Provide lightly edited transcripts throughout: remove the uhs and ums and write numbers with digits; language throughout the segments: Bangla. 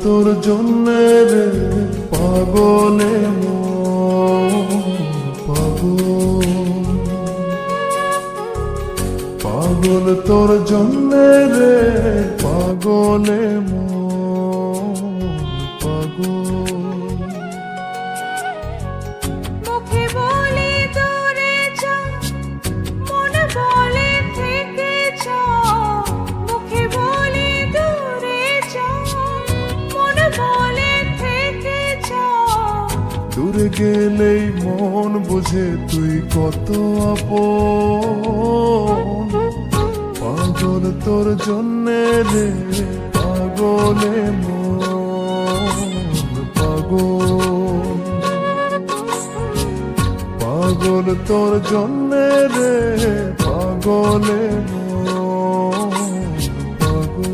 তোর জন্যে রে পাগলে মন পাগল, পাগল তোর জন্যে রে পাগলে মন পাগল। মুখে বলে দূরে যা, মন বলে থেকে যা। মুখে বলে দূরে যা, মন বলে থেকে যা। দূরে গেলেই মন বুঝে তুই কত আপন, পাগল তোর জন্যে রে পাগলে মন পাগল, পাগল তোর জন্যে রে পাগলে মন পাগল।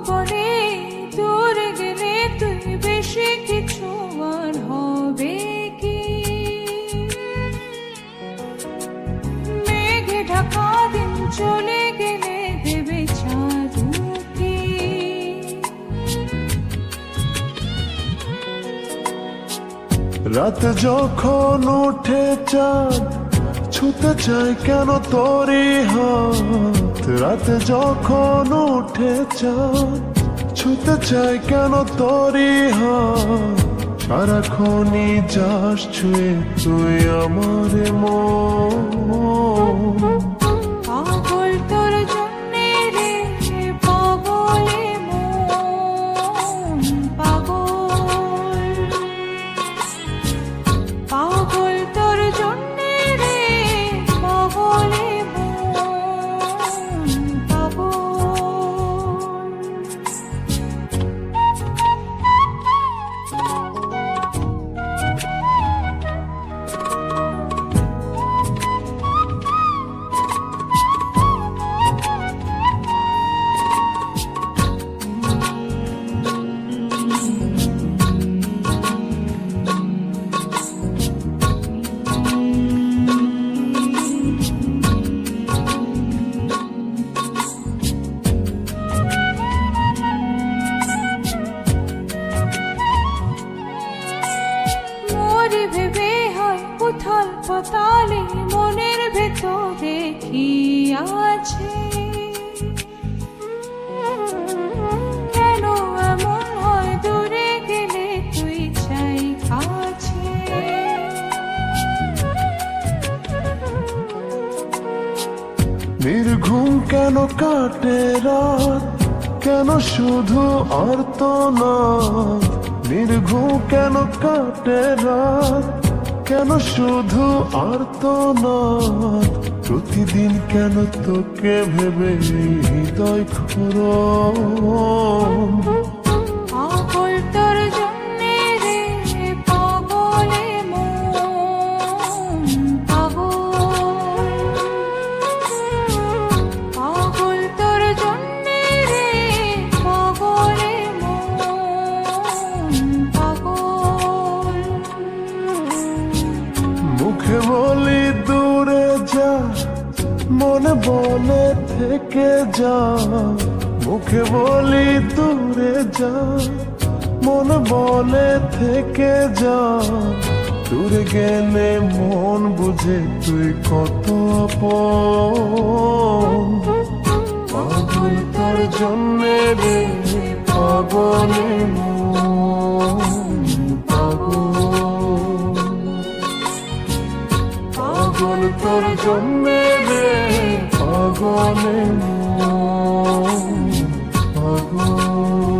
বলে দূরে গেলে তুই বেশি কিছু আর হবে কি? মেঘে ঢাকা দিন চলে গেলে দেবে চাঁদ কি? রাত যখন ওঠে চাঁদ ছুতে চাই কেন তোরই হাত, রাত যখন ওঠে চাঁদ ছুতে চাই কেন তোরই হাত। সারাক্ষণই যাস ছুঁয়ে তুই আমার মন, পাগল তোর জন্যে রে পাগলে মন পাগল, পাগল তোর জন্যে রে পাগলে মন পাগল। ভেবে হয় কোথাল পাতালে মনের ভেতরে কি আছে? কেন এমন হয় দূরে গেলে তুই চাই কাছে? নির্ঘুম কেন কাটে রাত, কেন শুধু আর্তনাদ। নির্ঘুম কেন কাটে রাত, কেন শুধু আর্তনাদ। প্রতিদিন কেন তোকে ভেবে হৃদয় খোরম, পাগল তোর জন্যে রে পাগলে মন পাগল, পাগল তোর জন্যে রে পাগলে মন পাগল। মুখে বলি দূরে যা, মনে বলে থেকে যা। মুখে বলি দূরে যা, মনে বলে থেকে যা। দূরে গেলে মন বুঝে তুই কত আপন, পাগল তোর জন্যে রে পাগলে মন পাগল, পাগল তোর জন্যে রে পাগলে মন পাগল।